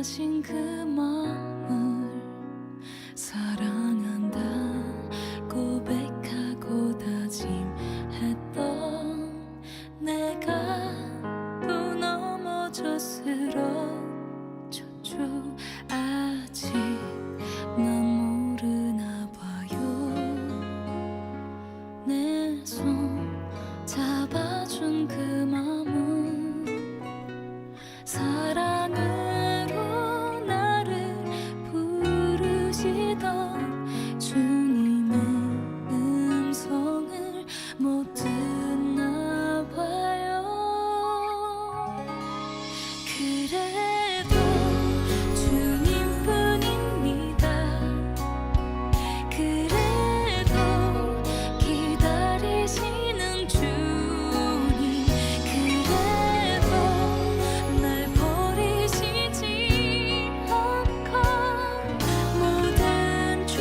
가진 그 마음을 사랑한다 고백하고 다짐했던 내가 또 넘어져 쓰러졌죠. 아직 난 모르나 봐요. 내 손 잡아준 그 마음은 사랑으로 나를 부르시던 주님의 음성을 못 듣나 봐요. 그래도 주님뿐입니다. 그래도 기다리시는 주님, 그래도 날 버리시지 않고 모든 죄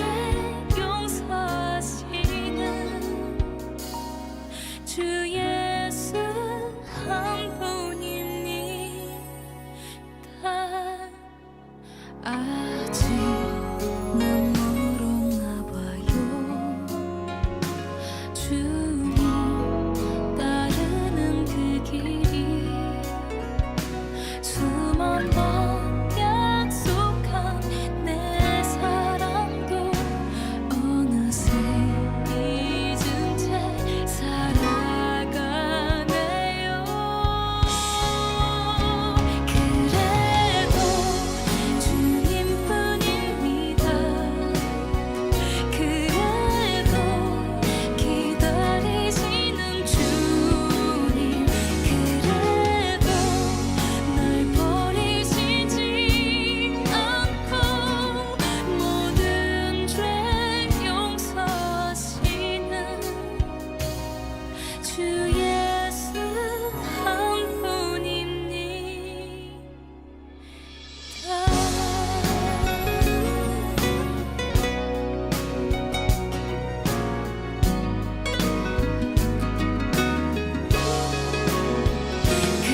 용서하시는 주 예수 한 분입니다. 아직 난 멀었나 봐요. 주님 따르는 그 길이 수만 번 약속한 내 사랑도 어느새 잊은 채 살아가네요. 그래도 주님뿐입니다. 그래도 기다리시는 주님, 그래도 날 버리시지 않고 모든 죄 용서하시는 주 예수 한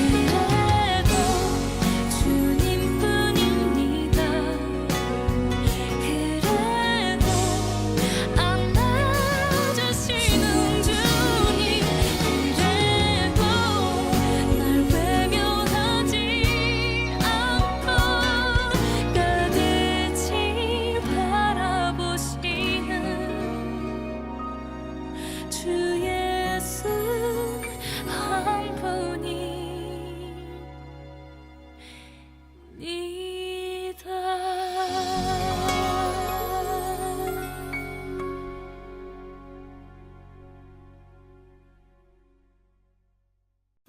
그래도 주님뿐입니다. 그래도 안아주시는 주님, 그래도 날 외면하지 않고 끝없이 바라보시는 주 예수 한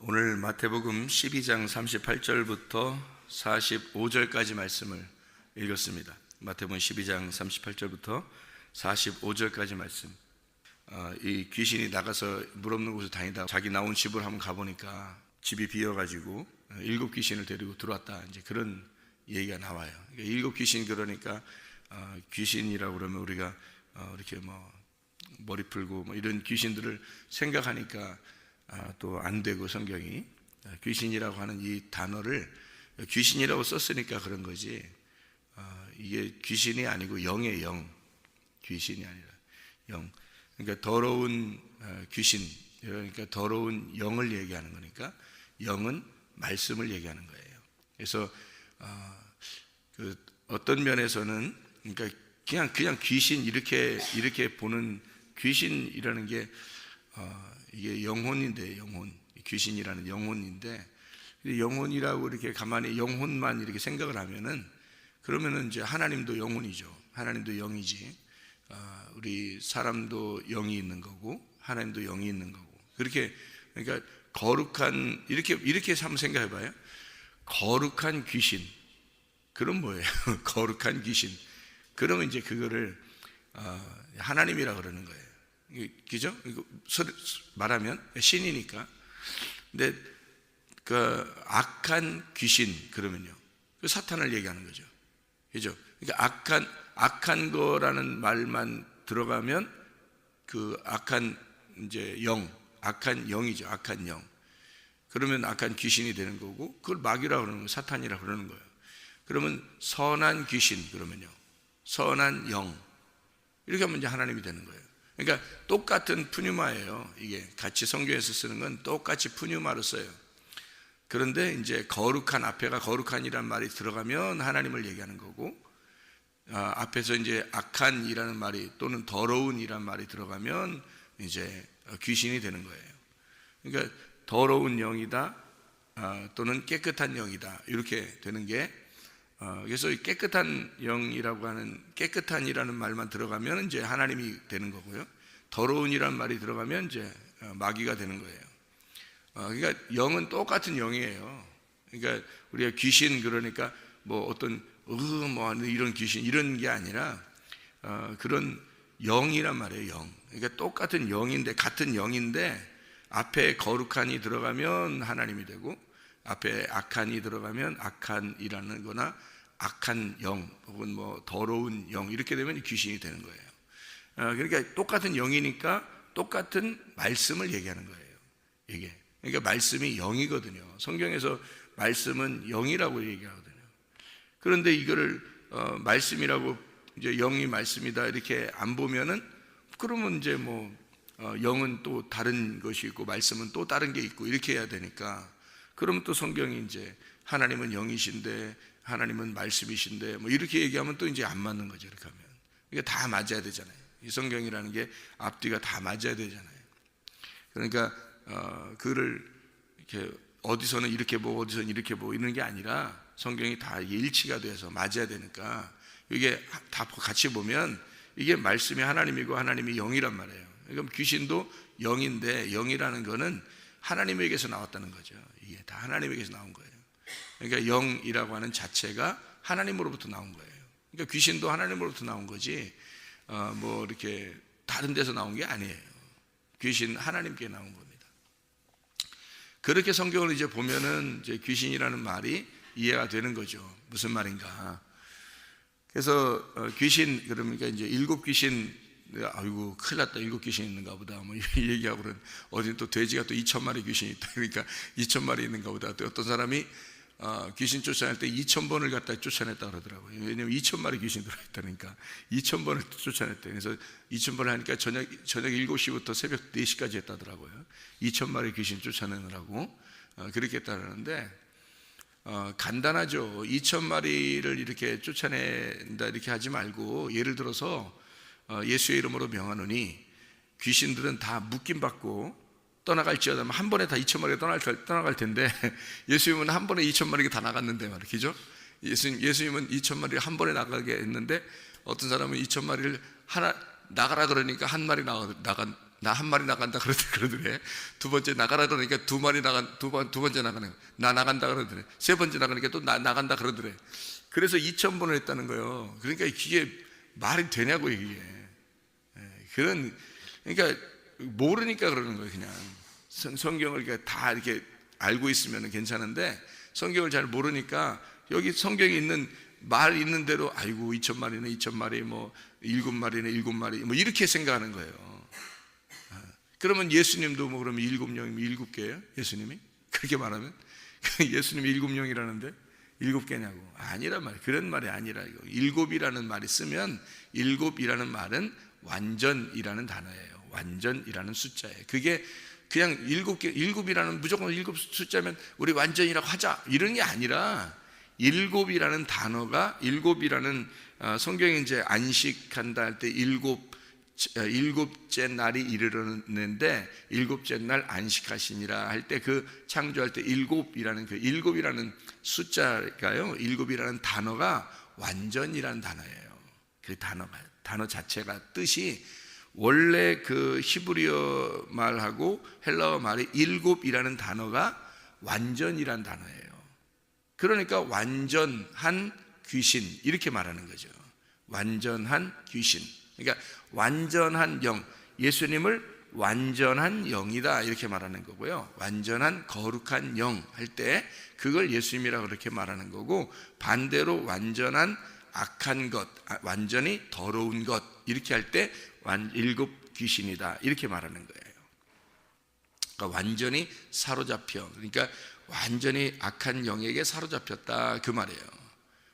오늘 마태복음 12장 38절부터 45절까지 말씀을 읽었습니다. 마태복음 12장 38절부터 45절까지 말씀. 이 귀신이 나가서 물 없는 곳을 다니다 자기 나온 집을 한번 가보니까 집이 비어가지고 7 귀신을 데리고 들어왔다, 이제 그런 얘기가 나와요. 그러니까 7 귀신, 그러니까 귀신이라고 그러면 우리가 이렇게 뭐 머리 풀고 뭐 이런 귀신들을 생각하니까 또 안 되고, 성경이 귀신이라고 하는 이 단어를 귀신이라고 썼으니까 그런 거지, 이게 귀신이 아니고 영의 영, 귀신이 아니라 영. 그러니까 더러운 귀신, 그러니까 더러운 영을 얘기하는 거니까 영은 말씀을 얘기하는 거예요. 그래서 그 어떤 면에서는 그러니까 그냥 귀신 이렇게 보는, 귀신이라는 게 이게 영혼인데, 영혼, 귀신이라는 영혼인데, 영혼이라고 이렇게 가만히 영혼만 이렇게 생각을 하면은, 그러면은 이제 하나님도 영혼이죠. 하나님도 영이지. 우리 사람도 영이 있는 거고 하나님도 영이 있는 거고. 그렇게, 그러니까 거룩한, 이렇게 한번 생각해 봐요. 거룩한 귀신, 그럼 뭐예요? 거룩한 귀신, 그러면 이제 그거를 하나님이라 그러는 거예요. 그죠? 말하면 신이니까. 근데 그 악한 귀신 그러면요, 그 사탄을 얘기하는 거죠. 그죠? 그러니까 악한 거라는 말만 들어가면 그 악한 이제 영, 악한 영이죠. 악한 영. 그러면 악한 귀신이 되는 거고, 그걸 마귀라고 그러는 거예요. 사탄이라고 그러는 거예요. 그러면 선한 귀신, 그러면요 선한 영, 이렇게 하면 이제 하나님이 되는 거예요. 그러니까 똑같은 푸뉴마예요. 이게 같이 성경에서 쓰는 건 똑같이 푸뉴마로 써요. 그런데 이제 거룩한, 앞에가 거룩한이라는 말이 들어가면 하나님을 얘기하는 거고, 앞에서 이제 악한이라는 말이 또는 더러운이라는 말이 들어가면 이제 귀신이 되는 거예요. 그러니까 더러운 영이다, 또는 깨끗한 영이다, 이렇게 되는 게, 그래서 깨끗한 영이라고 하는, 깨끗한이라는 말만 들어가면 이제 하나님이 되는 거고요. 더러운이라는 말이 들어가면 이제 마귀가 되는 거예요. 그러니까 영은 똑같은 영이에요. 그러니까 우리가 귀신, 그러니까 뭐 어떤 뭐 이런 귀신 이런 게 아니라 그런 영이란 말이에요. 영. 그러니까 똑같은 영인데, 같은 영인데 앞에 거룩한이 들어가면 하나님이 되고, 앞에 악한이 들어가면 악한이라는 거나 악한 영 혹은 뭐 더러운 영, 이렇게 되면 귀신이 되는 거예요. 그러니까 똑같은 영이니까 똑같은 말씀을 얘기하는 거예요. 이게 그러니까 말씀이 영이거든요. 성경에서 말씀은 영이라고 얘기하거든요. 그런데 이거를 말씀이라고, 이제 영이 말씀이다 이렇게 안 보면은, 그러면 이제 뭐 영은 또 다른 것이 있고 말씀은 또 다른 게 있고 이렇게 해야 되니까, 그러면 또 성경이 이제 하나님은 영이신데 하나님은 말씀이신데 뭐 이렇게 얘기하면 또 이제 안 맞는 거죠. 이렇게 하면 이게 다 맞아야 되잖아요. 이 성경이라는 게 앞뒤가 다 맞아야 되잖아요. 그러니까 그를 이렇게 어디서는 이렇게 보고 어디서는 이렇게 보고 이런 게 아니라 성경이 다 일치가 돼서 맞아야 되니까, 이게 다 같이 보면 이게 말씀이 하나님이고 하나님이 영이란 말이에요. 그럼 귀신도 영인데, 영이라는 거는 하나님에게서 나왔다는 거죠. 이게 다 하나님에게서 나온 거예요. 그러니까 영이라고 하는 자체가 하나님으로부터 나온 거예요. 그러니까 귀신도 하나님으로부터 나온 거지 뭐 이렇게 다른 데서 나온 게 아니에요. 귀신 하나님께 나온 겁니다. 그렇게 성경을 이제 보면은 이제 귀신이라는 말이 이해가 되는 거죠. 무슨 말인가. 그래서 귀신, 그러니까 이제 일곱 귀신, 아이고 큰일 났다, 일곱 귀신 있는가 보다 뭐 얘기하고, 그런 어디 또 돼지가 또 2,000마리 귀신이 있다, 그러니까 2,000마리 있는가 보다. 또 어떤 사람이 귀신 쫓아낼 때 2,000번을 갖다 쫓아냈다 그러더라고요. 왜냐면 2,000마리 귀신 들어있다니까 2,000번을 쫓아냈대. 그래서 2,000번을 하니까 저녁 7시부터 새벽 4시까지 했다더라고요. 2,000마리 귀신 쫓아내느라고 그렇게 했다는데, 간단하죠. 2,000마리를 이렇게 쫓아낸다 이렇게 하지 말고, 예를 들어서 예수의 이름으로 명하노니 귀신들은 다 묶임 받고 떠나갈지어다, 한 번에 다 2,000마리가 떠나갈 텐데, 예수님은 한 번에 2,000마리가 다 나갔는데 말이죠. 예수님은 2,000마리를 한 번에 나가게 했는데, 어떤 사람은 2,000마리를 하나 나가라 그러니까 한 마리 나 한 마리 나간다 그러더래. 두 번째 나가라 그러니까 두 번째 나가는, 나 나간다 그러더래. 세 번째 나가니까 또 나간다 그러더래. 그래서 2,000번을 했다는 거예요. 그러니까 이게 말이 되냐고 이게. 그러니까 모르니까 그러는 거예요. 그냥 성경을 다 이렇게 알고 있으면 괜찮은데, 성경을 잘 모르니까 여기 성경에 있는 말 있는 대로, 아이고 2,000마리네 2,000마리, 뭐 7마리네 7마리, 뭐 이렇게 생각하는 거예요. 그러면 예수님도 뭐 그러면 7영이면 7개예요? 예수님이 그렇게 말하면 예수님이 7영이라는데 7개냐고. 아니란 말이에요. 그런 말이 아니라, 이거 7이라는 말이 쓰면, 7이라는 말은 완전이라는 단어예요. 완전이라는 숫자예요. 그게 그냥 7개, 7이라는 무조건 7 숫자면 우리 완전이라고 하자 이런 게 아니라, 7이라는 단어가, 7이라는 성경에 이제 안식한다 할 때 일곱째 날이 이르렀는데 일곱째 날 안식하시니라 할 때, 그 창조할 때 일곱이라는 그 일곱이라는 숫자가요, 일곱이라는 단어가 완전이라는 단어예요. 그 단어 자체가 뜻이, 원래 그 히브리어 말하고 헬라어 말이 일곱이라는 단어가 완전이라는 단어예요. 그러니까 완전한 귀신 이렇게 말하는 거죠. 완전한 귀신. 그러니까 완전한 영, 예수님을 완전한 영이다 이렇게 말하는 거고요. 완전한 거룩한 영 할 때 그걸 예수님이라고 그렇게 말하는 거고, 반대로 완전한 악한 것, 완전히 더러운 것 이렇게 할 때 일곱 귀신이다 이렇게 말하는 거예요. 그러니까 완전히 사로잡혀, 그러니까 완전히 악한 영에게 사로잡혔다 그 말이에요.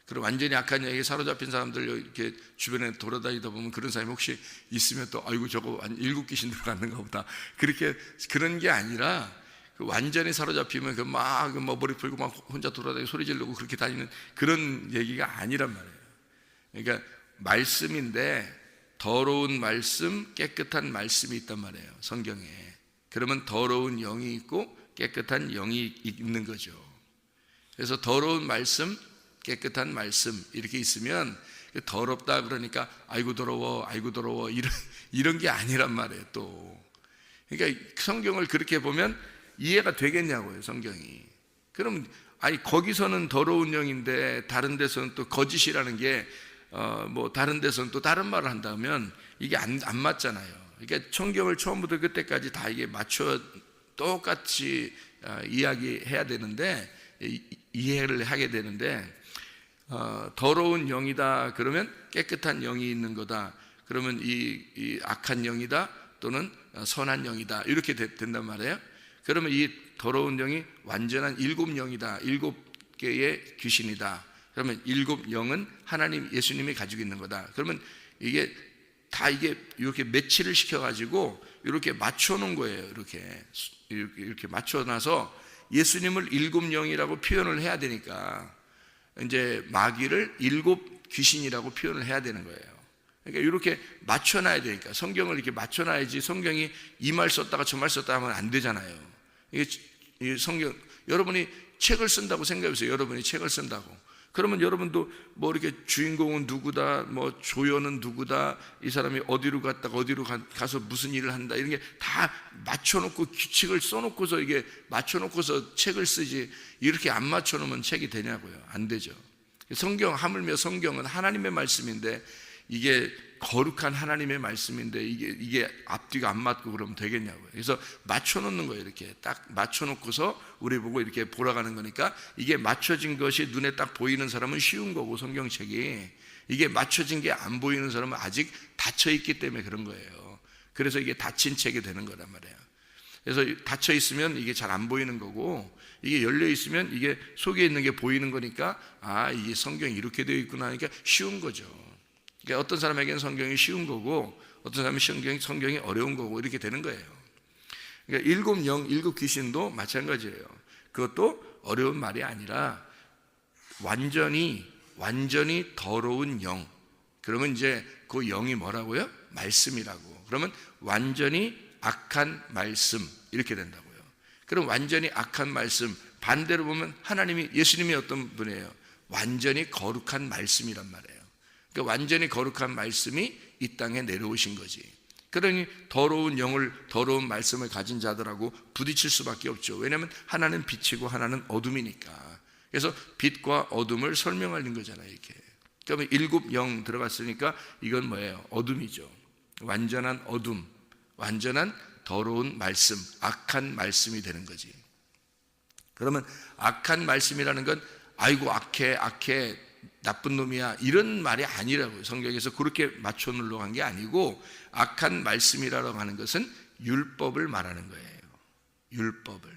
그리고 완전히 악한 영에 사로잡힌 사람들 이렇게 주변에 돌아다니다 보면 그런 사람이 혹시 있으면 또 아이고 저거 일곱 귀신 들어갔는가 보다, 그렇게 그런 게 아니라 그 완전히 사로잡히면 그 막 머리 풀고 막 혼자 돌아다니고 소리 지르고 그렇게 다니는 그런 얘기가 아니란 말이에요. 그러니까 말씀인데 더러운 말씀, 깨끗한 말씀이 있단 말이에요, 성경에. 그러면 더러운 영이 있고 깨끗한 영이 있는 거죠. 그래서 더러운 말씀, 깨끗한 말씀 이렇게 있으면 더럽다 그러니까 아이고 더러워 아이고 더러워 이런 게 아니란 말이에요. 또 그러니까 성경을 그렇게 보면 이해가 되겠냐고요, 성경이. 그럼 아니 거기서는 더러운 영인데 다른 데서는 또 거짓이라는 게 뭐 다른 데서는 또 다른 말을 한다면 이게 안 맞잖아요. 그러니까 성경을 처음부터 끝까지 다 이게 맞춰 똑같이 이야기해야 되는데, 이해를 하게 되는데, 더러운 영이다 그러면 깨끗한 영이 있는 거다, 그러면 이 악한 영이다 또는 선한 영이다 이렇게 된단 말이에요. 그러면 이 더러운 영이 완전한 일곱 영이다, 일곱 개의 귀신이다. 그러면 일곱 영은 하나님 예수님이 가지고 있는 거다. 그러면 이게 다 이게 이렇게 매치를 시켜가지고 이렇게 맞춰놓은 거예요. 이렇게 맞춰놔서 예수님을 일곱 영이라고 표현을 해야 되니까 이제 마귀를 일곱 귀신이라고 표현을 해야 되는 거예요. 그러니까 이렇게 맞춰놔야 되니까 성경을 이렇게 맞춰놔야지, 성경이 이 말 썼다가 저 말 썼다 하면 안 되잖아요. 이게 성경, 여러분이 책을 쓴다고 생각해보세요. 여러분이 책을 쓴다고. 그러면 여러분도 뭐 이렇게 주인공은 누구다, 뭐 조연은 누구다, 이 사람이 어디로 갔다가 어디로 가서 무슨 일을 한다, 이런 게 다 맞춰놓고 규칙을 써놓고서 이게 맞춰놓고서 책을 쓰지, 이렇게 안 맞춰놓으면 책이 되냐고요. 안 되죠. 성경, 하물며 성경은 하나님의 말씀인데, 이게 거룩한 하나님의 말씀인데 이게 앞뒤가 안 맞고 그러면 되겠냐고요. 그래서 맞춰놓는 거예요. 이렇게 딱 맞춰놓고서 우리 보고 이렇게 보라가는 거니까, 이게 맞춰진 것이 눈에 딱 보이는 사람은 쉬운 거고, 성경책이 이게 맞춰진 게 안 보이는 사람은 아직 닫혀 있기 때문에 그런 거예요. 그래서 이게 닫힌 책이 되는 거란 말이에요. 그래서 닫혀 있으면 이게 잘 안 보이는 거고, 이게 열려 있으면 이게 속에 있는 게 보이는 거니까, 아, 이게 성경이 이렇게 되어 있구나 하니까 쉬운 거죠. 그러니까 어떤 사람에게는 성경이 쉬운 거고 어떤 사람은 성경이 어려운 거고 이렇게 되는 거예요. 그러니까 일곱 영, 일곱 귀신도 마찬가지예요. 그것도 어려운 말이 아니라 완전히 더러운 영. 그러면 이제 그 영이 뭐라고요? 말씀이라고. 그러면 완전히 악한 말씀 이렇게 된다고요. 그럼 완전히 악한 말씀, 반대로 보면 하나님이, 예수님이 어떤 분이에요? 완전히 거룩한 말씀이란 말이에요. 그러니까 완전히 거룩한 말씀이 이 땅에 내려오신 거지. 그러니 더러운 영을, 더러운 말씀을 가진 자들하고 부딪힐 수밖에 없죠. 왜냐하면 하나는 빛이고 하나는 어둠이니까. 그래서 빛과 어둠을 설명하는 거잖아요, 이렇게. 그러면 일곱 영 들어갔으니까 이건 뭐예요? 어둠이죠. 완전한 어둠, 완전한 더러운 말씀, 악한 말씀이 되는 거지. 그러면 악한 말씀이라는 건 아이고 악해 나쁜 놈이야 이런 말이 아니라고요. 성경에서 그렇게 맞춰 놓으려고 한 게 아니고, 악한 말씀이라고 하는 것은 율법을 말하는 거예요. 율법을.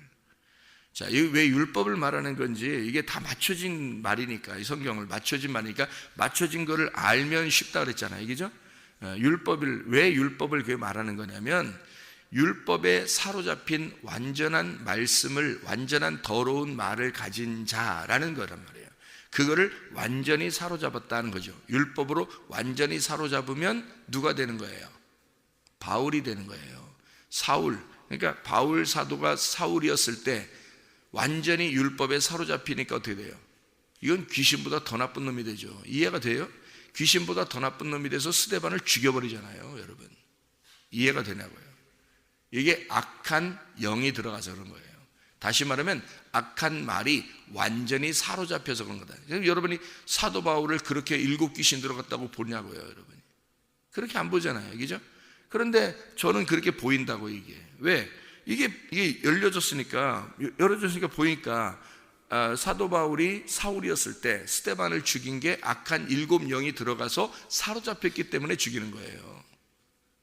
자, 왜 율법을 말하는 건지, 이게 다 맞춰진 말이니까, 이 성경을 맞춰진 말이니까 맞춰진 거를 알면 쉽다 그랬잖아요, 그죠? 왜 율법을 그렇게 말하는 거냐면, 율법에 사로잡힌 완전한 말씀을, 완전한 더러운 말을 가진 자라는 거란 말이에요. 그거를 완전히 사로잡았다는 거죠. 율법으로 완전히 사로잡으면 누가 되는 거예요? 바울이 되는 거예요. 사울. 그러니까 바울 사도가 사울이었을 때 완전히 율법에 사로잡히니까 어떻게 돼요? 이건 귀신보다 더 나쁜 놈이 되죠. 이해가 돼요? 귀신보다 더 나쁜 놈이 돼서 스데반을 죽여버리잖아요, 여러분. 이해가 되냐고요? 이게 악한 영이 들어가서 그런 거예요. 다시 말하면 악한 말이 완전히 사로잡혀서 그런 거다. 여러분이 사도 바울을 그렇게 일곱 귀신 들어갔다고 보냐고요, 여러분이. 그렇게 안 보잖아요, 그죠? 그런데 저는 그렇게 보인다고, 이게. 왜? 이게 열려졌으니까 보니까, 사도 바울이 사울이었을 때 스데반을 죽인 게 악한 일곱 영이 들어가서 사로잡혔기 때문에 죽이는 거예요.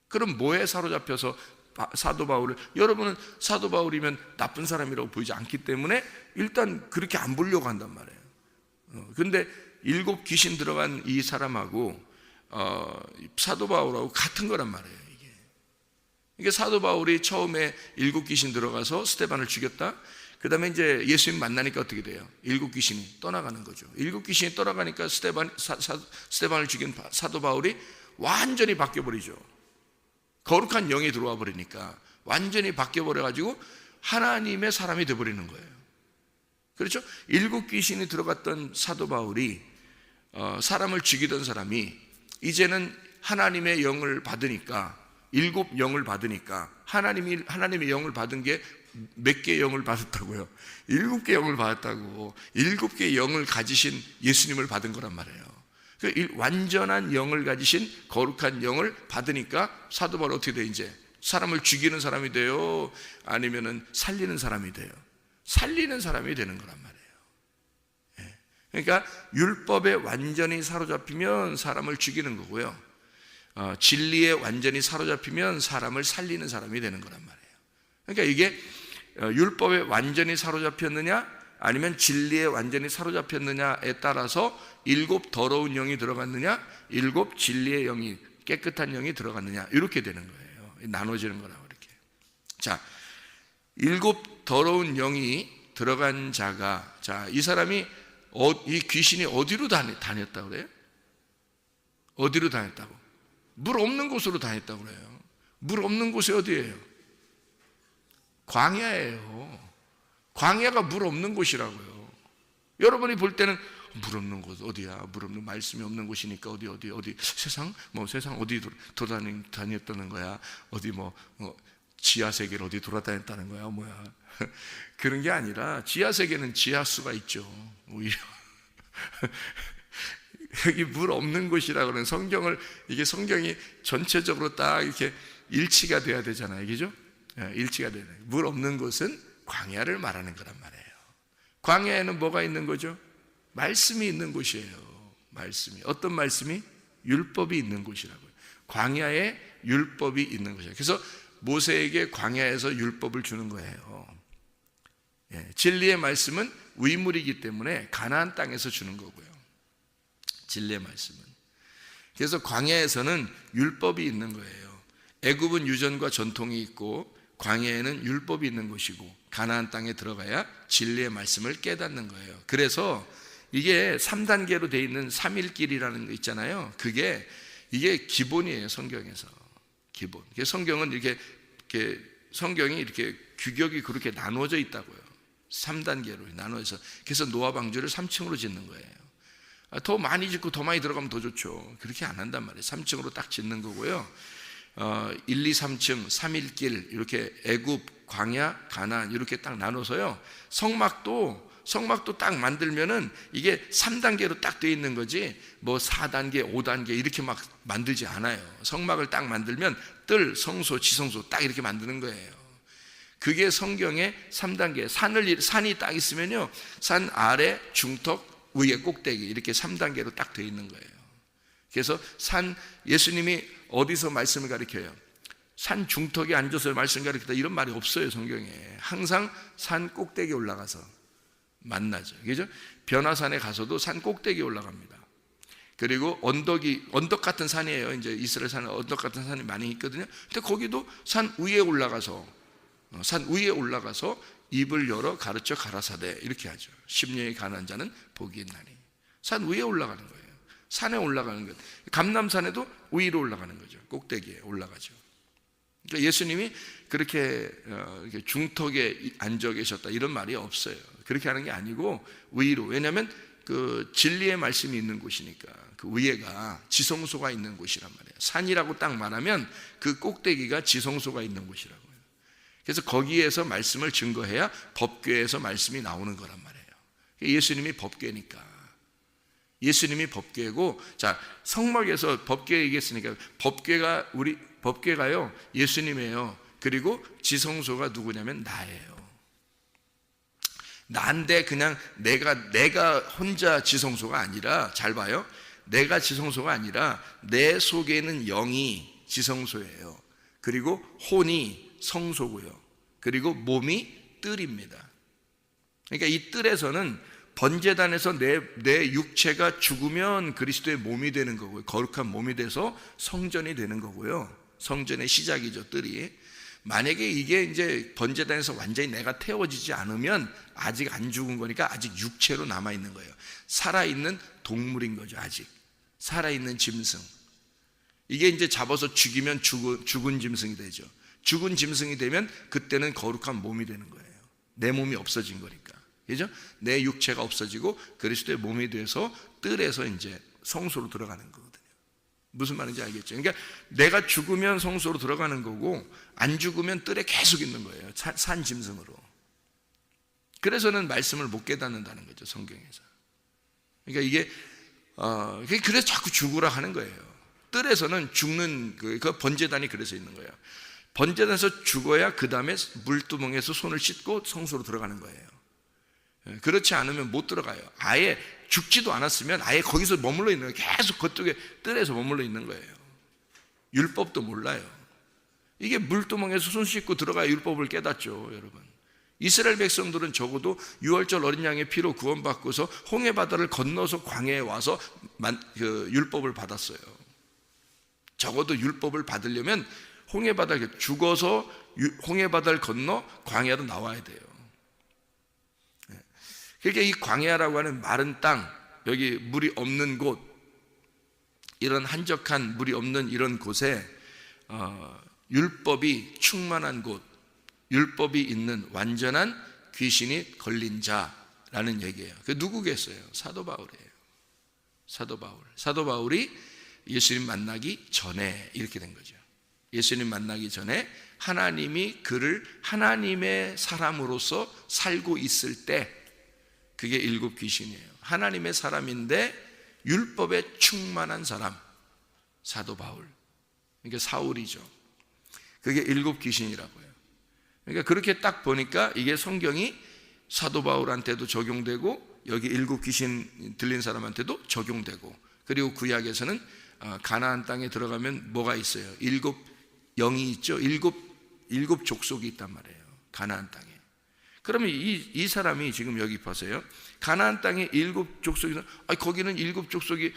그럼 뭐에 사로잡혀서 사도 바울을, 여러분은 사도 바울이면 나쁜 사람이라고 보이지 않기 때문에 일단 그렇게 안 보려고 한단 말이에요. 근데 일곱 귀신 들어간 이 사람하고 사도 바울하고 같은 거란 말이에요. 이게 사도 바울이 처음에 일곱 귀신 들어가서 스데반을 죽였다. 그 다음에 이제 예수님 만나니까 어떻게 돼요? 일곱 귀신이 떠나가는 거죠. 일곱 귀신이 떠나가니까 스데반을 죽인 사도 바울이 완전히 바뀌어버리죠. 거룩한 영이 들어와 버리니까 완전히 바뀌어버려가지고 하나님의 사람이 되어버리는 거예요. 그렇죠? 일곱 귀신이 들어갔던 사도 바울이 사람을 죽이던 사람이 이제는 하나님의 영을 받으니까, 일곱 영을 받으니까, 하나님의 영을 받은 게 몇 개의 영을 받았다고요? 일곱 개의 영을 받았다고. 일곱 개의 영을 가지신 예수님을 받은 거란 말이에요. 완전한 영을 가지신 거룩한 영을 받으니까 사도 바울 어떻게 돼요? 이제 사람을 죽이는 사람이 돼요? 아니면은 살리는 사람이 돼요? 살리는 사람이 되는 거란 말이에요. 그러니까 율법에 완전히 사로잡히면 사람을 죽이는 거고요, 진리에 완전히 사로잡히면 사람을 살리는 사람이 되는 거란 말이에요. 그러니까 이게 율법에 완전히 사로잡혔느냐 아니면 진리에 완전히 사로잡혔느냐에 따라서 일곱 더러운 영이 들어갔느냐, 일곱 진리의 영이, 깨끗한 영이 들어갔느냐, 이렇게 되는 거예요. 나눠지는 거라고 이렇게. 자, 일곱 더러운 영이 들어간 자가, 자, 이 사람이 이 귀신이 어디로 다녔다고 그래요? 어디로 다녔다고? 물 없는 곳으로 다녔다고 그래요. 물 없는 곳이 어디예요? 광야예요. 광야가 물 없는 곳이라고요. 여러분이 볼 때는 물 없는 곳 어디야? 물 없는, 말씀이 없는 곳이니까 어디 세상 어디 돌아다녔다는 거야? 어디 지하 세계를 어디 돌아다녔다는 거야? 뭐야? 그런 게 아니라 지하 세계는 지하수가 있죠. 오히려 여기 물 없는 곳이라고 하는 이게 성경이 전체적으로 딱 이렇게 일치가 돼야 되잖아요. 그죠? 일치가 돼야 돼요. 물 없는 곳은 광야를 말하는 거란 말이에요. 광야에는 뭐가 있는 거죠? 말씀이 있는 곳이에요. 말씀이. 어떤 말씀이? 율법이 있는 곳이라고요. 광야에 율법이 있는 곳이에요. 그래서 모세에게 광야에서 율법을 주는 거예요. 진리의 말씀은 위물이기 때문에 가나안 땅에서 주는 거고요. 진리의 말씀은. 그래서 광야에서는 율법이 있는 거예요. 애굽은 유전과 전통이 있고 광야에는 율법이 있는 곳이고 가나안 땅에 들어가야 진리의 말씀을 깨닫는 거예요. 그래서 이게 3단계로 되어 있는 3일길이라는 거 있잖아요. 이게 기본이에요. 성경에서 기본. 성경은 성경이 이렇게 규격이 그렇게 나누어져 있다고요. 3단계로 나누어서. 그래서 노아 방주를 3층으로 짓는 거예요. 더 많이 짓고 더 많이 들어가면 더 좋죠. 그렇게 안 한단 말이에요. 3층으로 딱 짓는 거고요. 1, 2, 3층, 3일길, 이렇게 애굽, 광야, 가나안 이렇게 딱 나눠서요. 성막도 딱 만들면은 이게 3단계로 딱 되어 있는 거지 4단계, 5단계 이렇게 막 만들지 않아요. 성막을 딱 만들면 뜰, 성소, 지성소 딱 이렇게 만드는 거예요. 그게 성경의 3단계. 산이 딱 있으면요, 산 아래, 중턱, 위에 꼭대기 이렇게 3단계로 딱 되어 있는 거예요. 그래서 예수님이 어디서 말씀을 가르쳐요? 산 중턱에 앉아서 말씀 가르치다 이런 말이 없어요. 성경에. 항상 산 꼭대기에 올라가서 만나죠. 그죠? 변화산에 가서도 산 꼭대기에 올라갑니다. 그리고 언덕 같은 산이에요. 이제 이스라엘 산은 언덕 같은 산이 많이 있거든요. 근데 거기도 산 위에 올라가서 입을 열어 가르쳐 가라사대 이렇게 하죠. 심령이 가난한 자는 복이 있나니. 산 위에 올라가는 거예요. 산에 올라가는 것. 감람산에도 위로 올라가는 거죠. 꼭대기에 올라가죠. 그러니까 예수님이 그렇게 중턱에 앉아 계셨다 이런 말이 없어요. 그렇게 하는 게 아니고 위로. 왜냐하면 그 진리의 말씀이 있는 곳이니까 그 위에가 지성소가 있는 곳이란 말이에요. 산이라고 딱 말하면 그 꼭대기가 지성소가 있는 곳이라고요. 그래서 거기에서 말씀을 증거해야 법궤에서 말씀이 나오는 거란 말이에요. 예수님이 법궤니까. 예수님이 법궤고, 자, 성막에서 법궤 얘기했으니까 법궤가요 예수님이에요. 그리고 지성소가 누구냐면 나예요. 나인데 그냥 내가 혼자 지성소가 아니라, 잘 봐요. 내가 지성소가 아니라 내 속에 있는 영이 지성소예요. 그리고 혼이 성소고요. 그리고 몸이 뜰입니다. 그러니까 이 뜰에서는 번제단에서 내 육체가 죽으면 그리스도의 몸이 되는 거고요. 거룩한 몸이 돼서 성전이 되는 거고요. 성전의 시작이죠, 뜰이. 만약에 이게 이제 번제단에서 완전히 내가 태워지지 않으면 아직 안 죽은 거니까 아직 육체로 남아있는 거예요. 살아있는 동물인 거죠, 아직. 살아있는 짐승. 이게 이제 잡아서 죽이면 죽은 짐승이 되죠. 죽은 짐승이 되면 그때는 거룩한 몸이 되는 거예요. 내 몸이 없어진 거니까. 그죠? 내 육체가 없어지고 그리스도의 몸이 돼서 뜰에서 이제 성소로 들어가는 거거든요. 무슨 말인지 알겠죠? 그러니까 내가 죽으면 성소로 들어가는 거고 안 죽으면 뜰에 계속 있는 거예요. 산 짐승으로. 그래서는 말씀을 못 깨닫는다는 거죠, 성경에서. 그러니까 이게 그래서 자꾸 죽으라 하는 거예요. 뜰에서는 죽는 그 번제단이 그래서 있는 거예요. 번제단에서 죽어야 그 다음에 물두멍에서 손을 씻고 성소로 들어가는 거예요. 그렇지 않으면 못 들어가요. 아예 죽지도 않았으면 아예 거기서 머물러 있는 거예요. 계속 그쪽에 뜰에서 머물러 있는 거예요. 율법도 몰라요. 이게 물두멍에서 손 씻고 들어가야 율법을 깨닫죠, 여러분. 이스라엘 백성들은 적어도 유월절 어린 양의 피로 구원받고서 홍해 바다를 건너서 광야에 와서 율법을 받았어요. 적어도 율법을 받으려면 홍해 바다를 죽어서 홍해 바다를 건너 광야로 나와야 돼요. 그러니까 이 광야라고 하는 마른 땅, 여기 물이 없는 곳, 이런 한적한 물이 없는 이런 곳에 율법이 충만한 곳, 율법이 있는 완전한 귀신이 걸린 자라는 얘기예요. 그 누구겠어요? 사도 바울이에요. 사도 바울이 예수님 만나기 전에 이렇게 된 거죠. 예수님 만나기 전에 하나님이 그를 하나님의 사람으로서 살고 있을 때, 그게 일곱 귀신이에요. 하나님의 사람인데 율법에 충만한 사람, 사도 바울. 그러니까 사울이죠. 그게 일곱 귀신이라고 해요. 그러니까 그렇게 딱 보니까 이게 성경이 사도 바울한테도 적용되고 여기 일곱 귀신 들린 사람한테도 적용되고, 그리고 구약에서는 가나안 땅에 들어가면 뭐가 있어요? 일곱 영이 있죠. 일곱 족속이 있단 말이에요, 가나안 땅에. 그러면 이 사람이 지금 여기 보세요. 가나안 땅에 일곱 족속이, 거기는 일곱 족속이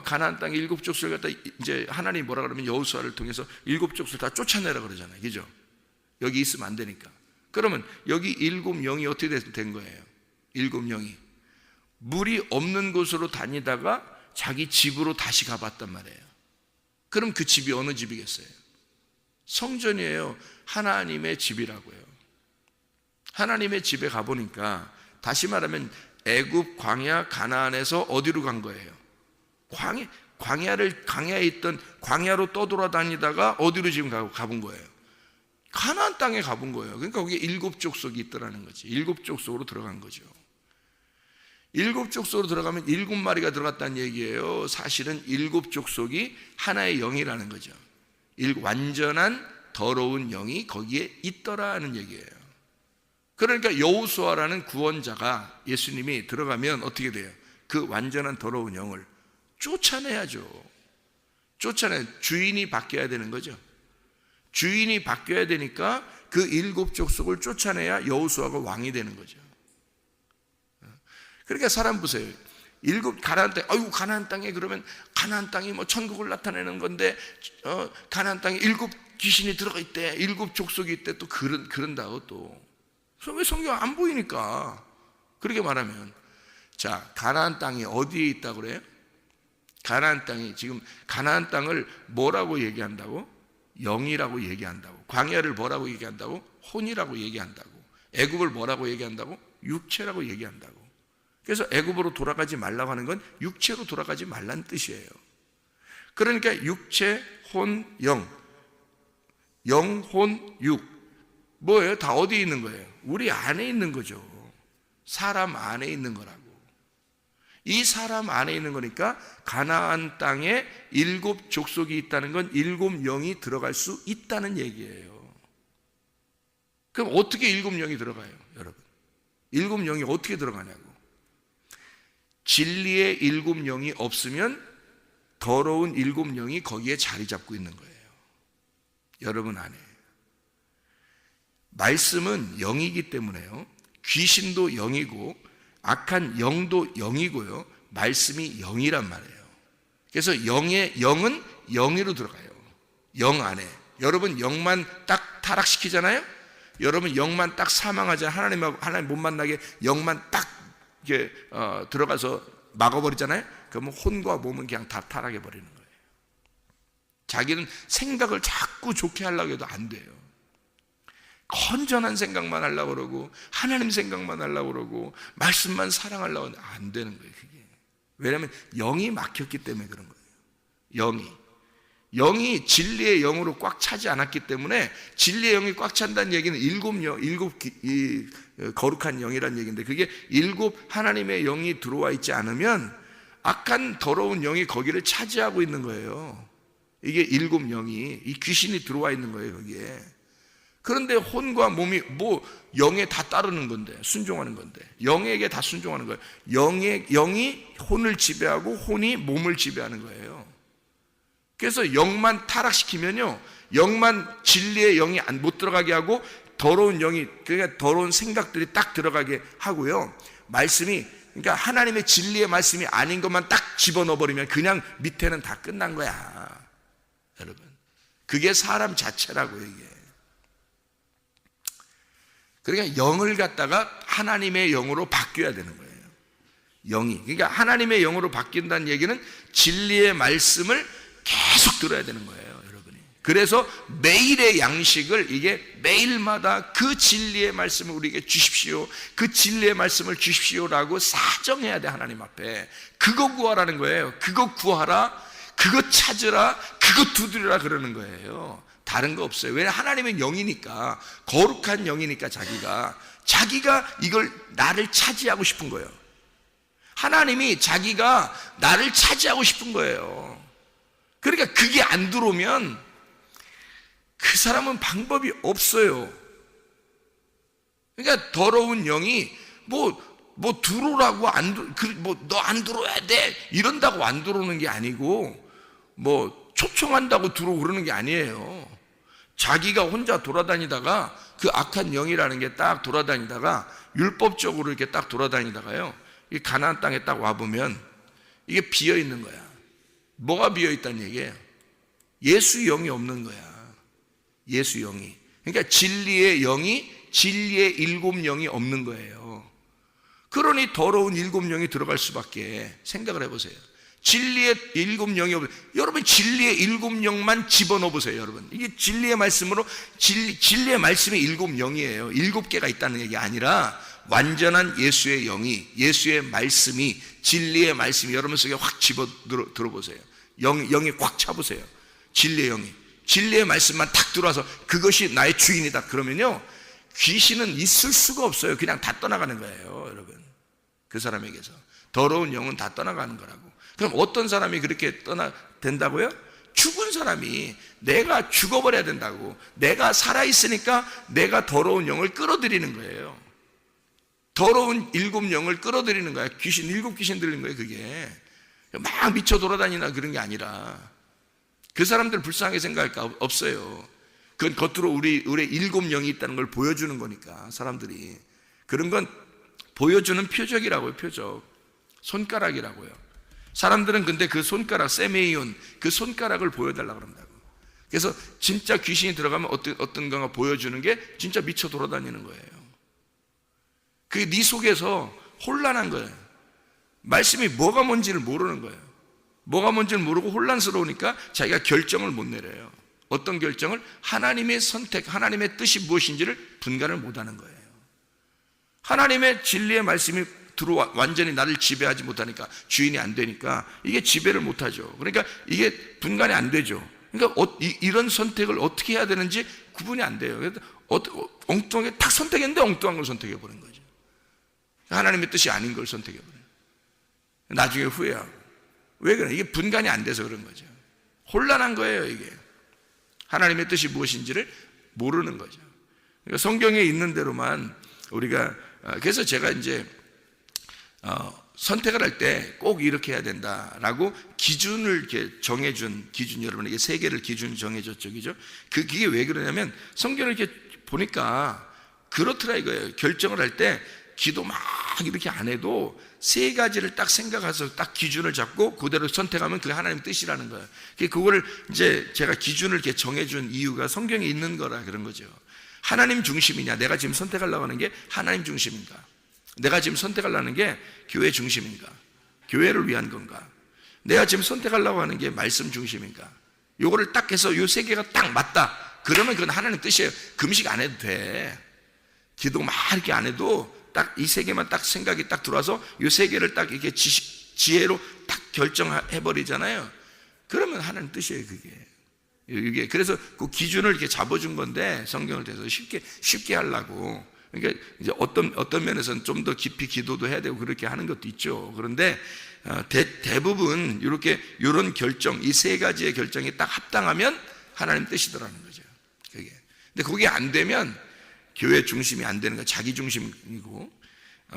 가나안 땅에 일곱 족속을 갖다 이제 하나님이 뭐라 그러면 여호수아를 통해서 일곱 족속 다 쫓아내라 그러잖아요, 그죠? 여기 있으면 안 되니까. 그러면 여기 일곱 영이 어떻게 된 거예요? 일곱 영이 물이 없는 곳으로 다니다가 자기 집으로 다시 가봤단 말이에요. 그럼 그 집이 어느 집이겠어요? 성전이에요. 하나님의 집이라고요. 하나님의 집에 가보니까 다시 말하면 애굽, 광야, 가나안에서 어디로 간 거예요? 광야에 있던 광야로 떠돌아다니다가 어디로 지금 가본 거예요? 가나안 땅에 가본 거예요. 그러니까 거기에 일곱 족속이 있더라는 거지. 일곱 족속으로 들어간 거죠. 일곱 족속으로 들어가면 일곱 마리가 들어갔다는 얘기예요. 사실은 일곱 족속이 하나의 영이라는 거죠. 완전한 더러운 영이 거기에 있더라는 얘기예요. 그러니까 여호수아라는 구원자가, 예수님이 들어가면 어떻게 돼요? 그 완전한 더러운 영을 쫓아내야죠. 주인이 바뀌어야 되는 거죠. 주인이 바뀌어야 되니까 그 일곱 족속을 쫓아내야 여호수아가 왕이 되는 거죠. 그러니까 사람 보세요. 가나안 땅에 그러면 가나안 땅이 뭐 천국을 나타내는 건데 가나안 땅에 일곱 귀신이 들어가 있대, 일곱 족속이 있대, 또 그런다고 또. 왜 성경 안 보이니까 그렇게 말하면. 자, 가나안 땅이 어디에 있다고 그래요? 가나안 땅이 지금 가나안 땅을 뭐라고 얘기한다고? 영이라고 얘기한다고. 광야를 뭐라고 얘기한다고? 혼이라고 얘기한다고. 애굽을 뭐라고 얘기한다고? 육체라고 얘기한다고. 그래서 애굽으로 돌아가지 말라고 하는 건 육체로 돌아가지 말라는 뜻이에요. 그러니까 육체, 혼, 영, 혼, 육 뭐예요? 다 어디에 있는 거예요? 우리 안에 있는 거죠. 사람 안에 있는 거라고. 이 사람 안에 있는 거니까 가나안 땅에 일곱 족속이 있다는 건 일곱 영이 들어갈 수 있다는 얘기예요. 그럼 어떻게 일곱 영이 들어가요, 여러분? 일곱 영이 어떻게 들어가냐고. 진리의 일곱 영이 없으면 더러운 일곱 영이 거기에 자리 잡고 있는 거예요, 여러분 안에. 말씀은 영이기 때문에요. 귀신도 영이고 악한 영도 영이고요, 말씀이 영이란 말이에요. 그래서 영은 영으로 들어가요. 영 안에. 여러분 영만 딱 타락시키잖아요. 여러분 영만 딱 사망하잖아요. 하나님 못 만나게 영만 딱 이렇게 들어가서 막아버리잖아요. 그러면 혼과 몸은 그냥 다 타락해 버리는 거예요. 자기는 생각을 자꾸 좋게 하려고 해도 안 돼요. 건전한 생각만 하려고 그러고 하나님 생각만 하려고 그러고 말씀만 사랑하려고 하는데 안 되는 거예요. 그게 왜냐하면 영이 막혔기 때문에 그런 거예요. 영이 진리의 영으로 꽉 차지 않았기 때문에, 진리의 영이 꽉 찬다는 얘기는 일곱 거룩한 영이라는 얘기인데, 그게 일곱 하나님의 영이 들어와 있지 않으면 악한 더러운 영이 거기를 차지하고 있는 거예요. 이게 일곱 영이, 이 귀신이 들어와 있는 거예요 거기에. 그런데 혼과 몸이 영에 다 따르는 건데, 순종하는 건데, 영에게 다 순종하는 거예요. 영이 혼을 지배하고 혼이 몸을 지배하는 거예요. 그래서 영만 타락시키면요, 영만 진리의 영이 못 들어가게 하고 더러운 영이, 그러니까 더러운 생각들이 딱 들어가게 하고요, 말씀이, 그러니까 하나님의 진리의 말씀이 아닌 것만 딱 집어넣어버리면 그냥 밑에는 다 끝난 거야. 여러분, 그게 사람 자체라고요. 이게 그러니까 영을 갖다가 하나님의 영으로 바뀌어야 되는 거예요. 영이, 그러니까 하나님의 영으로 바뀐다는 얘기는 진리의 말씀을 계속 들어야 되는 거예요, 여러분이. 그래서 매일의 양식을, 이게 매일마다 그 진리의 말씀을 우리에게 주십시오, 그 진리의 말씀을 주십시오라고 사정해야 돼. 하나님 앞에 그거 구하라는 거예요. 그거 구하라, 그거 찾으라, 그거 두드리라 그러는 거예요. 다른 거 없어요. 왜냐하면 하나님은 영이니까, 거룩한 영이니까 자기가 이걸 나를 차지하고 싶은 거예요. 하나님이 자기가 나를 차지하고 싶은 거예요. 그러니까 그게 안 들어오면 그 사람은 방법이 없어요. 그러니까 더러운 영이 들어오라고 너 안 들어와야 돼 이런다고 안 들어오는 게 아니고, 초청한다고 들어오고 그러는 게 아니에요. 자기가 혼자 돌아다니다가, 그 악한 영이라는 게 딱 돌아다니다가, 율법적으로 이렇게 딱 돌아다니다가요, 이 가나안 땅에 딱 와보면 이게 비어 있는 거야. 뭐가 비어 있다는 얘기예요? 예수 영이 없는 거야. 예수 영이. 그러니까 진리의 영이, 진리의 일곱 영이 없는 거예요. 그러니 더러운 일곱 영이 들어갈 수밖에. 생각을 해보세요. 진리의 일곱 영이 없어요. 여러분 진리의 일곱 영만 집어넣어 보세요. 여러분, 이게 진리의 말씀으로, 진리의 말씀이 일곱 영이에요. 일곱 개가 있다는 얘기 아니라 완전한 예수의 영이, 예수의 말씀이, 진리의 말씀이 여러분 속에 확 집어 들어보세요. 영이 꽉 차보세요. 진리의 영이, 진리의 말씀만 탁 들어와서 그것이 나의 주인이다 그러면요, 귀신은 있을 수가 없어요. 그냥 다 떠나가는 거예요. 여러분, 그 사람에게서 더러운 영은 다 떠나가는 거라고. 그럼 어떤 사람이 그렇게 된다고요? 죽은 사람이 내가 죽어버려야 된다고. 내가 살아있으니까 내가 더러운 영을 끌어들이는 거예요. 더러운 일곱 영을 끌어들이는 거야. 일곱 귀신 들리는 거예요. 그게 막 미쳐 돌아다니나 그런 게 아니라, 그 사람들은 불쌍하게 생각할까? 없어요. 그건 겉으로 우리 일곱 영이 있다는 걸 보여주는 거니까. 사람들이 그런 건 보여주는 표적이라고요. 표적, 손가락이라고요. 사람들은 근데 그 손가락, 세메이온, 그 손가락을 보여달라고 그런다고. 그래서 진짜 귀신이 들어가면 어떤가 보여주는 게 진짜 미쳐 돌아다니는 거예요. 그게 네 속에서 혼란한 거예요. 말씀이 뭐가 뭔지를 모르는 거예요. 뭐가 뭔지를 모르고 혼란스러우니까 자기가 결정을 못 내려요. 어떤 결정을? 하나님의 선택, 하나님의 뜻이 무엇인지를 분간을 못하는 거예요. 하나님의 진리의 말씀이 완전히 나를 지배하지 못하니까, 주인이 안 되니까 이게 지배를 못하죠. 그러니까 이게 분간이 안 되죠. 그러니까 이런 선택을 어떻게 해야 되는지 구분이 안 돼요. 그래서 엉뚱하게 탁 선택했는데 엉뚱한 걸 선택해버린 거죠. 하나님의 뜻이 아닌 걸 선택해버려요. 나중에 후회하고. 왜 그래? 이게 분간이 안 돼서 그런 거죠. 혼란한 거예요. 이게 하나님의 뜻이 무엇인지를 모르는 거죠. 그러니까 성경에 있는 대로만 우리가, 그래서 제가 이제 선택을 할 때 꼭 이렇게 해야 된다라고 기준을 이렇게 정해준, 여러분에게 세 개를 기준 정해줬죠. 그죠? 그게 왜 그러냐면 성경을 이렇게 보니까 그렇더라 이거예요. 결정을 할 때 기도 막 이렇게 안 해도 세 가지를 딱 생각해서 딱 기준을 잡고 그대로 선택하면 그게 하나님 뜻이라는 거예요. 그거를 이제 제가 기준을 이렇게 정해준 이유가 성경에 있는 거라 그런 거죠. 하나님 중심이냐, 내가 지금 선택하려고 하는 게 하나님 중심인가, 내가 지금 선택하려는 게 교회 중심인가, 교회를 위한 건가, 내가 지금 선택하려고 하는 게 말씀 중심인가, 요거를 딱 해서 요 세 개가 딱 맞다, 그러면 그건 하나님 뜻이에요. 금식 안 해도 돼. 기도 막 이렇게 안 해도 딱 이 세 개만 딱 생각이 딱 들어와서 요 세 개를 딱 이렇게 지혜로 딱 결정해버리잖아요. 그러면 하나님 뜻이에요, 그게. 이게 그래서 그 기준을 이렇게 잡아준 건데, 성경을 대해서 쉽게 하려고. 그러니까 이제 어떤 면에서는 좀 더 깊이 기도도 해야 되고 그렇게 하는 것도 있죠. 그런데 대부분 이런 결정, 이 세 가지의 결정이 딱 합당하면 하나님 뜻이더라는 거죠. 그게. 근데 그게 안 되면 교회 중심이 안 되는 거야. 자기 중심이고,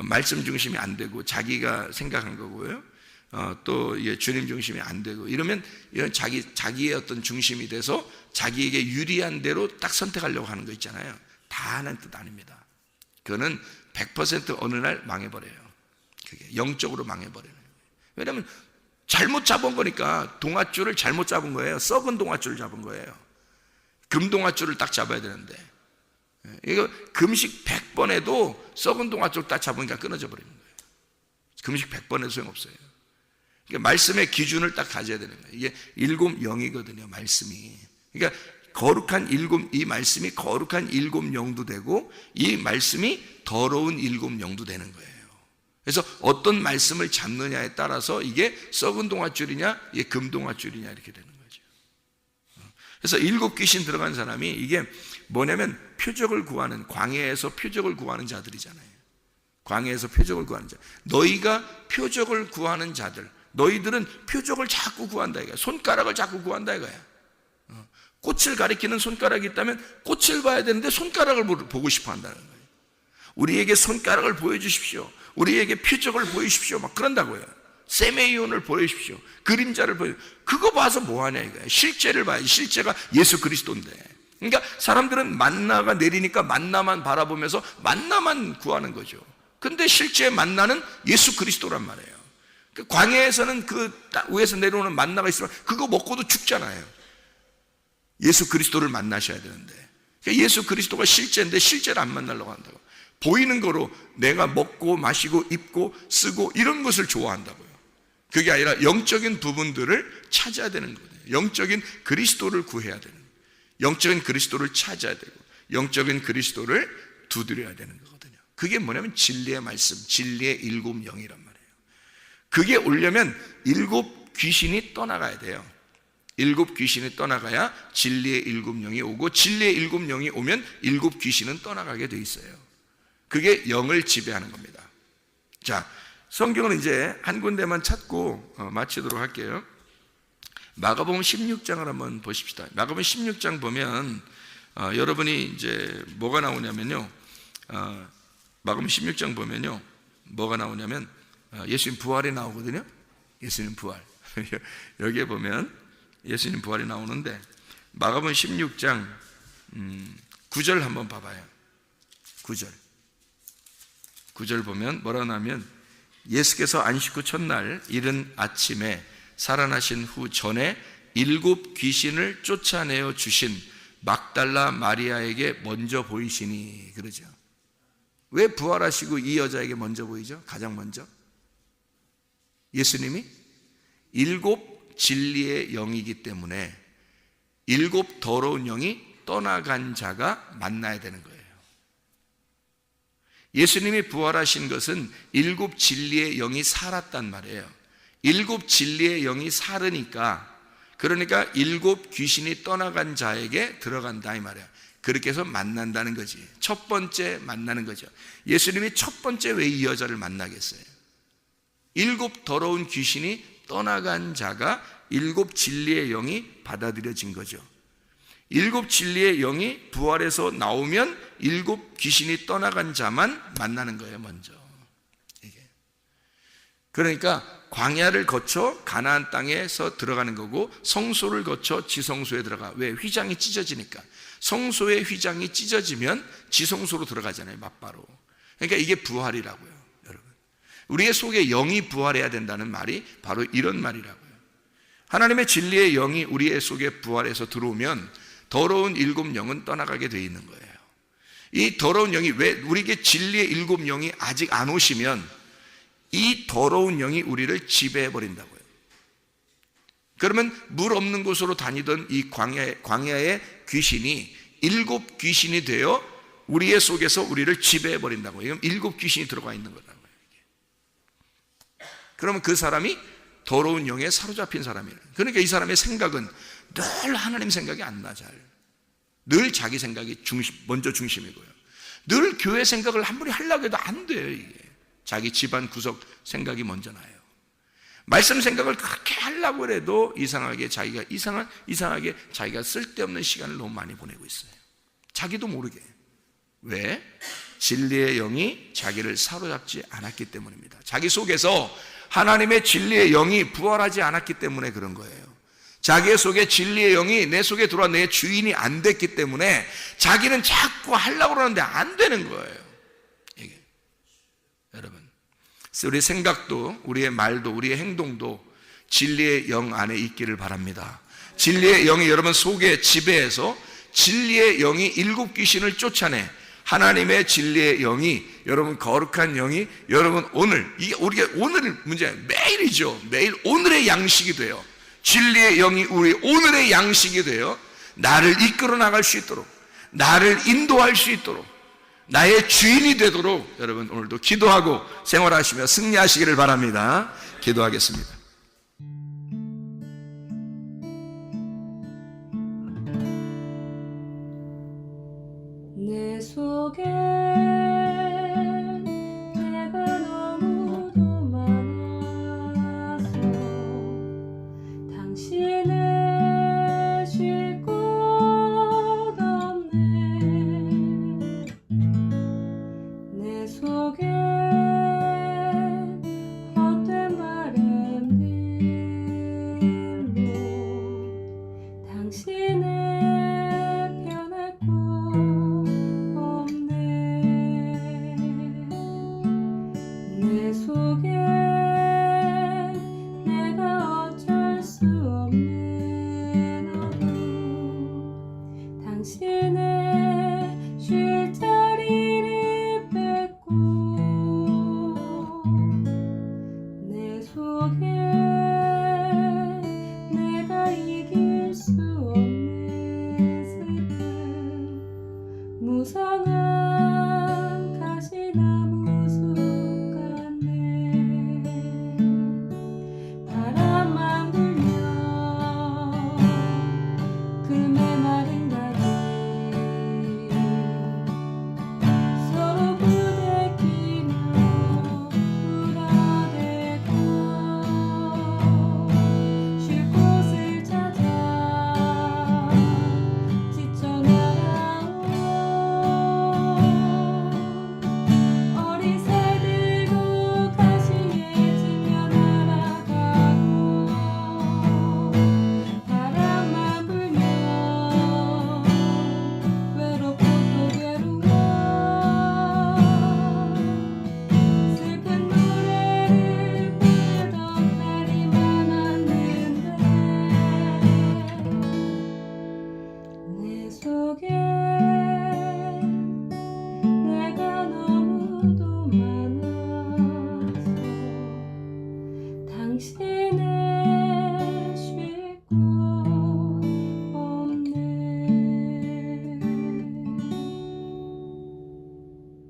말씀 중심이 안 되고, 자기가 생각한 거고요. 또 주님 중심이 안 되고, 이러면 이런 자기의 어떤 중심이 돼서 자기에게 유리한 대로 딱 선택하려고 하는 거 있잖아요. 다 하나님 뜻 아닙니다. 그거는 100% 어느 날 망해버려요. 그게 영적으로 망해버려요. 왜냐하면 잘못 잡은 거니까. 동아줄을 잘못 잡은 거예요. 썩은 동아줄을 잡은 거예요. 금동아줄을 딱 잡아야 되는데, 이거 금식 100번 해도 썩은 동아줄 딱 잡으니까 끊어져 버리는 거예요. 금식 100번 해도 소용없어요. 그러니까 말씀의 기준을 딱 가져야 되는 거예요. 이게 일곱 영이거든요, 말씀이. 그러니까 거룩한 이 말씀이 거룩한 일곱 영도 되고, 이 말씀이 더러운 일곱 영도 되는 거예요. 그래서 어떤 말씀을 잡느냐에 따라서 이게 썩은 동아줄이냐, 이게 금동아줄이냐, 이렇게 되는 거죠. 그래서 일곱 귀신 들어간 사람이 이게 뭐냐면 표적을 구하는, 광야에서 표적을 구하는 자들이잖아요. 광야에서 표적을 구하는 자. 너희가 표적을 구하는 자들, 너희들은 표적을 자꾸 구한다 이거야. 손가락을 자꾸 구한다 이거야. 꽃을 가리키는 손가락이 있다면 꽃을 봐야 되는데 손가락을 보고 싶어 한다는 거예요. 우리에게 손가락을 보여주십시오, 우리에게 표적을 보여주십시오, 막 그런다고요. 세메이온을 보여주십시오, 그림자를 그거 봐서 뭐하냐 이거야. 실제를 봐야지. 실제가 예수 그리스도인데. 그러니까 사람들은 만나가 내리니까 만나만 바라보면서 만나만 구하는 거죠. 근데 실제 만나는 예수 그리스도란 말이에요. 광야에서는 그 위에서 내려오는 만나가 있으면 그거 먹고도 죽잖아요. 예수 그리스도를 만나셔야 되는데, 그러니까 예수 그리스도가 실제인데 실제를 안 만나려고 한다고. 보이는 거로 내가 먹고 마시고 입고 쓰고 이런 것을 좋아한다고요. 그게 아니라 영적인 부분들을 찾아야 되는 거거든요. 영적인 그리스도를 구해야 되는 거예요. 영적인 그리스도를 찾아야 되고, 영적인 그리스도를 두드려야 되는 거거든요. 그게 뭐냐면 진리의 말씀, 진리의 일곱 영이란 말이에요. 그게 오려면 일곱 귀신이 떠나가야 돼요. 일곱 귀신이 떠나가야 진리의 일곱 영이 오고, 진리의 일곱 영이 오면 일곱 귀신은 떠나가게 돼 있어요. 그게 영을 지배하는 겁니다. 자, 성경은 이제 한 군데만 찾고 마치도록 할게요. 마가복음 16장을 한번 보십시다. 마가복음 16장 보면 여러분이 이제 뭐가 나오냐면요, 마가복음 16장 보면요, 뭐가 나오냐면 예수님 부활이 나오거든요. 예수님 부활. 여기에 보면 예수님 부활이 나오는데, 마가복음 16장 9절 한번 봐봐요. 9절 보면 뭐라 하냐면, 예수께서 안식 후 첫날 이른 아침에 살아나신 후 전에 일곱 귀신을 쫓아내어 주신 막달라 마리아에게 먼저 보이시니, 그러죠. 왜 부활하시고 이 여자에게 먼저 보이죠? 가장 먼저 예수님이 일곱 진리의 영이기 때문에 일곱 더러운 영이 떠나간 자가 만나야 되는 거예요. 예수님이 부활하신 것은 일곱 진리의 영이 살았단 말이에요. 일곱 진리의 영이 살으니까, 그러니까 일곱 귀신이 떠나간 자에게 들어간다 이 말이에요. 그렇게 해서 만난다는 거지. 첫 번째 만나는 거죠. 예수님이 첫 번째 왜 이 여자를 만나겠어요? 일곱 더러운 귀신이 떠나간 자가 일곱 진리의 영이 받아들여진 거죠. 일곱 진리의 영이 부활해서 나오면 일곱 귀신이 떠나간 자만 만나는 거예요, 먼저. 이게. 그러니까 광야를 거쳐 가나안 땅에서 들어가는 거고, 성소를 거쳐 지성소에 들어가. 왜? 휘장이 찢어지니까. 성소의 휘장이 찢어지면 지성소로 들어가잖아요, 맞바로. 그러니까 이게 부활이라고요, 여러분. 우리의 속에 영이 부활해야 된다는 말이 바로 이런 말이라고요. 하나님의 진리의 영이 우리의 속에 부활해서 들어오면 더러운 일곱 영은 떠나가게 되어 있는 거예요. 이 더러운 영이, 왜 우리에게 진리의 일곱 영이 아직 안 오시면 이 더러운 영이 우리를 지배해 버린다고요. 그러면 물 없는 곳으로 다니던 이 광야의 귀신이 일곱 귀신이 되어 우리의 속에서 우리를 지배해 버린다고요. 이건 일곱 귀신이 들어가 있는 거라고요. 그러면 그 사람이 더러운 영에 사로잡힌 사람이에요. 그러니까 이 사람의 생각은 늘 하나님 생각이 안 나. 늘 자기 생각이 먼저 중심이고요. 늘 교회 생각을 한 번에 하려고 해도 안 돼요. 이게 자기 집안 구석 생각이 먼저 나요. 말씀 생각을 그렇게 하려고 해도 이상하게 자기가 쓸데없는 시간을 너무 많이 보내고 있어요. 자기도 모르게. 왜? 진리의 영이 자기를 사로잡지 않았기 때문입니다. 자기 속에서 하나님의 진리의 영이 부활하지 않았기 때문에 그런 거예요. 자기 속에 진리의 영이 내 속에 들어와 내 주인이 안 됐기 때문에 자기는 자꾸 하려고 그러는데 안 되는 거예요. 이게. 여러분, 우리 생각도, 우리의 말도, 우리의 행동도 진리의 영 안에 있기를 바랍니다. 진리의 영이 여러분 속에 지배해서 진리의 영이 일곱 귀신을 쫓아내 하나님의 진리의 영이, 여러분 거룩한 영이 여러분 오늘, 이게 우리가 오늘 문제야. 매일이죠. 매일 오늘의 양식이 돼요. 진리의 영이 우리 오늘의 양식이 되어 나를 이끌어 나갈 수 있도록, 나를 인도할 수 있도록, 나의 주인이 되도록 여러분 오늘도 기도하고 생활하시며 승리하시기를 바랍니다. 기도하겠습니다. 내 속에 내가 너무도 많아서 당신을 쉴 곳 없네. 내 속에 헛된 바램들로 당신을 변할 곳 없네. 내 속에 내가 어쩔 수 없는 어둠, 당신의 쉴 자리를 뺏고 내 속에 내가 이길 수 없는 슬픔, 무성한 가시나무 숲 같네. 바람만 불면 그 메마른 가지 서로 부대끼며 울어대고 쉴 곳을 찾아 지쳐 날아온 어리새들도 가시에 지며 날아가고 바람만 불면 외롭고 또 괴로워 슬픈 노래를 부르던 날이 많았는데 내 속에 내가 너무도 많아서 당신을